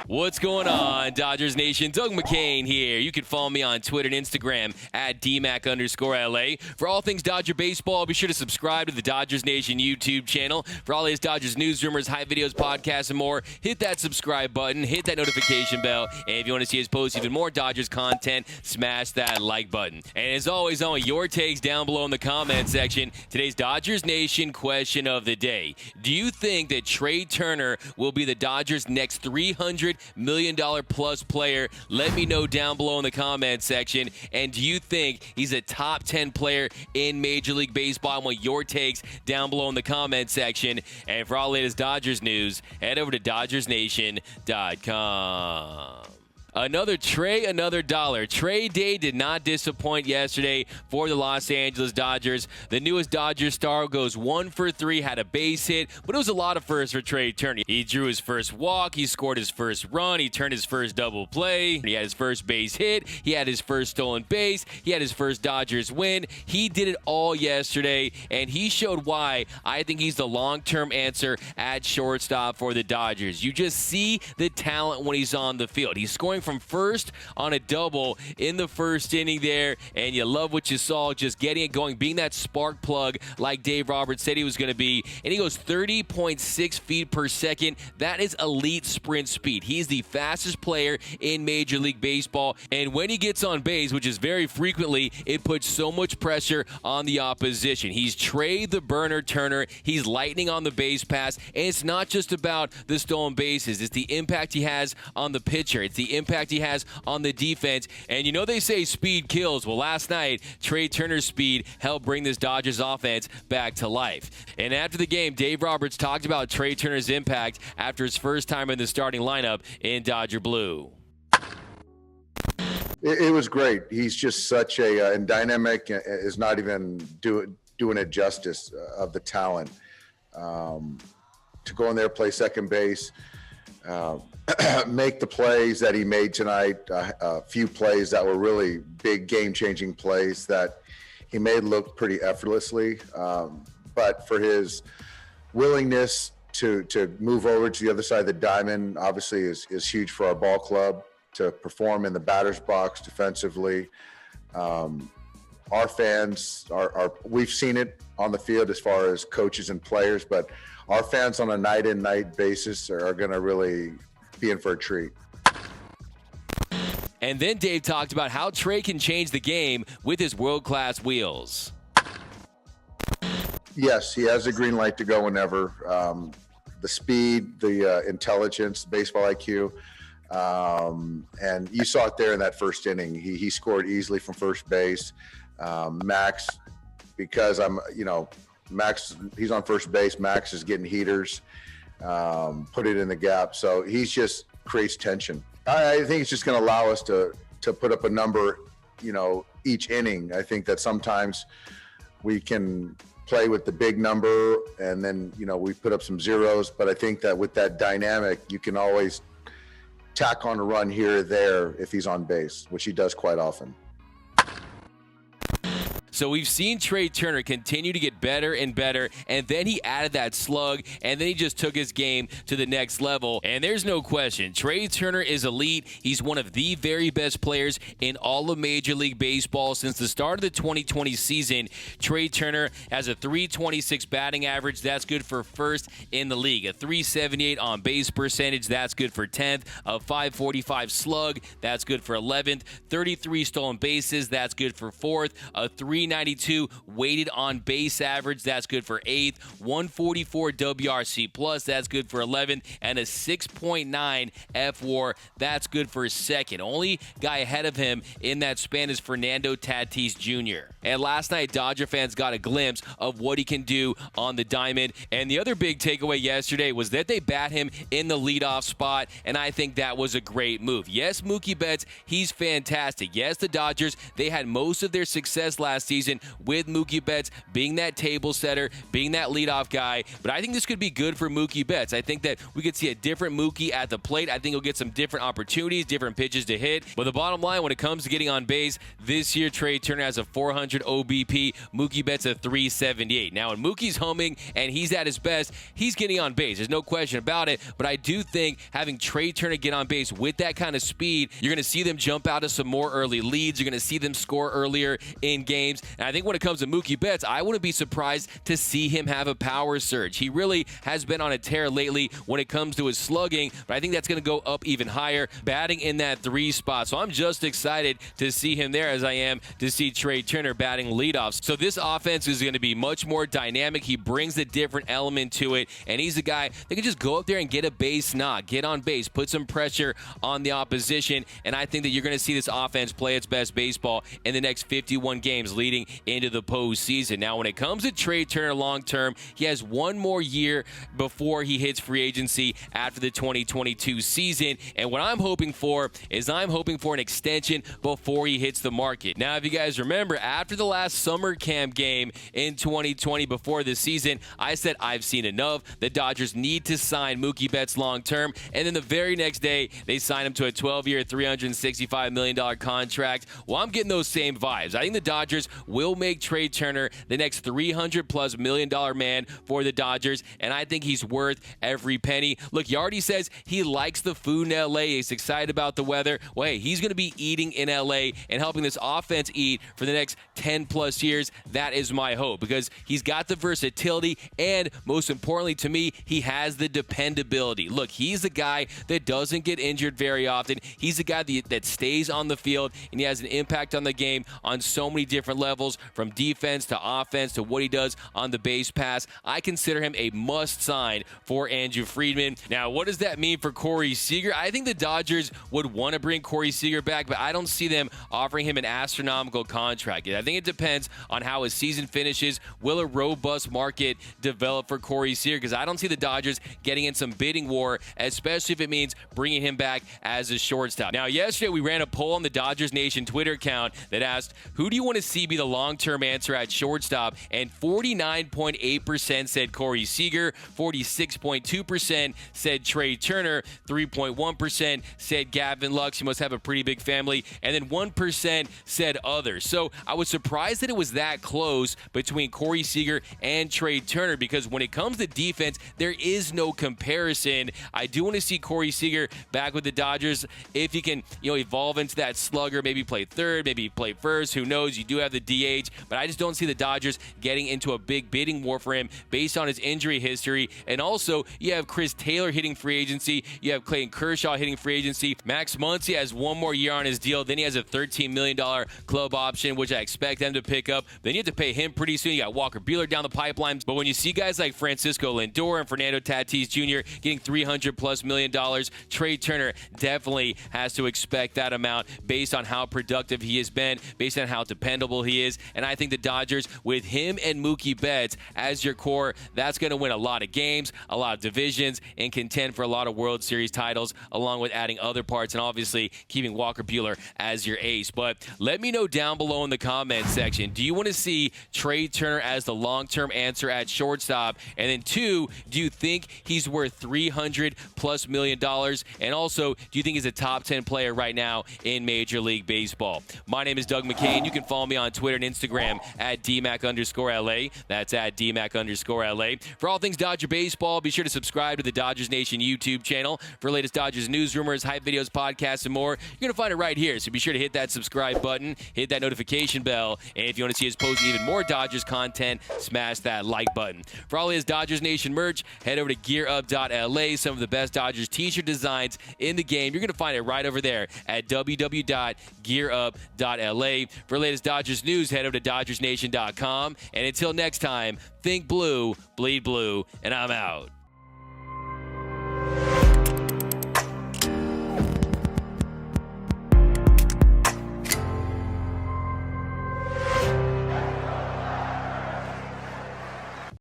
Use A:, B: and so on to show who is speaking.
A: What's going on, Dodgers Nation? Doug McCain here. You can follow me on Twitter and Instagram at DMac_LA. For all things Dodger baseball, be sure to subscribe to the Dodgers Nation YouTube channel. For all these Dodgers news, rumors, hype videos, podcasts, and more, hit that subscribe button, hit that notification bell, and if you want to see us post even more Dodgers content, smash that like button. And as always, I want your takes down below in the comment section. Today's Dodgers Nation question of the day. Do you think that Trea Turner will be the Dodgers' next $300 million plus player? Let me know down below in the comment section. And do you think he's a top 10 player in Major League Baseball? I want your takes down below in the comment section. And for all the latest Dodgers news, head over to DodgersNation.com. Another Trea, another dollar. Trade day did not disappoint yesterday for the Los Angeles Dodgers. The newest Dodgers star goes 1 for 3, had a base hit, but it was a lot of firsts for Trea Turner. He drew his first walk, he scored his first run, he turned his first double play, he had his first base hit, he had his first stolen base, he had his first Dodgers win. He did it all yesterday, and he showed why I think he's the long-term answer at shortstop for the Dodgers. You just see the talent when he's on the field. He's scoring from first on a double in the first inning there, and you love what you saw, just getting it going, being that spark plug like Dave Roberts said he was going to be. And he goes 30.6 feet per second. That is elite sprint speed. He's the fastest player in Major League Baseball, and when he gets on base, which is very frequently, it puts so much pressure on the opposition. He's Trea the Burner Turner. He's lightning on the base pass, and it's not just about the stolen bases. It's the impact he has on the pitcher. It's the impact he has on the defense. And you know they say speed kills. Well, last night, Trea Turner's speed helped bring this Dodgers offense back to life. And after the game, Dave Roberts talked about Trea Turner's impact after his first time in the starting lineup in Dodger Blue.
B: It was great. He's just such a and dynamic is not even doing it justice of the talent. To go in there, play second base, make the plays that he made tonight, a few plays that were really big game-changing plays that he made look pretty effortlessly. But for his willingness to move over to the other side of the diamond, obviously is huge for our ball club, to perform in the batter's box defensively. Our fans we've seen it on the field as far as coaches and players, but our fans on a night in, night basis are going to really be in for a treat.
A: And then Dave talked about how Trea can change the game with his world-class wheels.
B: Yes, he has a green light to go whenever. The speed, the intelligence, baseball IQ. And you saw it there in that first inning. He scored easily from first base. Max, because Max, he's on first base. Max is getting heaters, put it in the gap. So he's just creates tension. I think it's just going to allow us to put up a number, each inning. I think that sometimes we can play with the big number and then, we put up some zeros. But I think that with that dynamic, you can always tack on a run here or there if he's on base, which he does quite often.
A: So we've seen Trea Turner continue to get better and better, and then he added that slug, and then he just took his game to the next level. And there's no question, Trea Turner is elite. He's one of the very best players in all of Major League Baseball. Since the start of the 2020 season, Trea Turner has a .326 batting average. That's good for first in the league. A .378 on base percentage. That's good for 10th. A .545 slug. That's good for 11th. 33 stolen bases. That's good for 4th. A .392 weighted on base average. That's good for 8th. 144 WRC plus. That's good for 11th. And a 6.9 F-WAR. That's good for 2nd. Only guy ahead of him in that span is Fernando Tatis Jr. And last night, Dodger fans got a glimpse of what he can do on the diamond. And the other big takeaway yesterday was that they bat him in the leadoff spot, and I think that was a great move. Yes, Mookie Betts, he's fantastic. Yes, the Dodgers, they had most of their success last season season with Mookie Betts being that table setter, being that leadoff guy. But I think this could be good for Mookie Betts. I think that we could see a different Mookie at the plate. I think he'll get some different opportunities, different pitches to hit. But the bottom line, when it comes to getting on base, this year Trea Turner has a 400 OBP, Mookie Betts a 378. Now, when Mookie's humming and he's at his best, he's getting on base. There's no question about it. But I do think having Trea Turner get on base with that kind of speed, you're going to see them jump out of some more early leads. You're going to see them score earlier in games. And I think when it comes to Mookie Betts, I wouldn't be surprised to see him have a power surge. He really has been on a tear lately when it comes to his slugging, but I think that's going to go up even higher, batting in that 3 spot. So I'm just excited to see him there as I am to see Trea Turner batting leadoffs. So this offense is going to be much more dynamic. He brings a different element to it, and he's a guy that can just go up there and get a base knock, get on base, put some pressure on the opposition, and I think that you're going to see this offense play its best baseball in the next 51 games leading into the postseason. Now, when it comes to Trea Turner long-term, he has one more year before he hits free agency after the 2022 season, and what I'm hoping for is I'm hoping for an extension before he hits the market. Now, if you guys remember, after the last summer camp game in 2020 before the season, I said I've seen enough. The Dodgers need to sign Mookie Betts long-term, and then the very next day, they signed him to a 12-year, $365 million contract. Well, I'm getting those same vibes. I think the Dodgers will make Trea Turner the next $300+ million man for the Dodgers, and I think he's worth every penny. Look, he already says he likes the food in L.A. He's excited about the weather. Well, hey, he's going to be eating in L.A. and helping this offense eat for the next 10+ years. That is my hope, because he's got the versatility, and most importantly to me, he has the dependability. Look, he's a guy that doesn't get injured very often. He's a guy that stays on the field, and he has an impact on the game on so many different levels, from defense to offense to what he does on the base pass. I consider him a must-sign for Andrew Friedman. Now, what does that mean for Corey Seager? I think the Dodgers would want to bring Corey Seager back, but I don't see them offering him an astronomical contract. I think it depends on how his season finishes. Will a robust market develop for Corey Seager? Because I don't see the Dodgers getting in some bidding war, especially if it means bringing him back as a shortstop. Now, yesterday we ran a poll on the Dodgers Nation Twitter account that asked, who do you want to see be the long-term answer at shortstop? And 49.8% said Corey Seager, 46.2% said Trea Turner, 3.1% said Gavin Lux. He must have a pretty big family. And then 1% said others. So I was surprised that it was that close between Corey Seager and Trea Turner, because when it comes to defense, there is no comparison. I do want to see Corey Seager back with the Dodgers if he can, evolve into that slugger, maybe play third, maybe play first. Who knows? You do have the DH, but I just don't see the Dodgers getting into a big bidding war for him based on his injury history. And also, you have Chris Taylor hitting free agency. You have Clayton Kershaw hitting free agency. Max Muncy has one more year on his deal. Then he has a $13 million club option, which I expect them to pick up. Then you have to pay him pretty soon. You got Walker Buehler down the pipeline. But when you see guys like Francisco Lindor and Fernando Tatis Jr. getting $300+ million, Trea Turner definitely has to expect that amount based on how productive he has been, based on how dependable he is. And I think the Dodgers, with him and Mookie Betts as your core, that's going to win a lot of games, a lot of divisions, and contend for a lot of World Series titles, along with adding other parts and obviously keeping Walker Buehler as your ace. But let me know down below in the comments section, do you want to see Trea Turner as the long-term answer at shortstop? And then 2, do you think he's worth $300+ million? And also, do you think he's a top 10 player right now in Major League Baseball? My name is Doug McCain. You can follow me on Twitter and Instagram at DMac_LA. That's at DMac_LA. For all things Dodger baseball, be sure to subscribe to the Dodgers Nation YouTube channel for latest Dodgers news, rumors, hype videos, podcasts, and more. You're going to find it right here, so be sure to hit that subscribe button, hit that notification bell, and if you want to see us post even more Dodgers content, smash that like button. For all his Dodgers Nation merch, head over to gearup.la. Some of the best Dodgers t-shirt designs in the game. You're going to find it right over there at www.gearup.la. For latest Dodgers news, head over to DodgersNation.com. And until next time, think blue, bleed blue, and I'm out.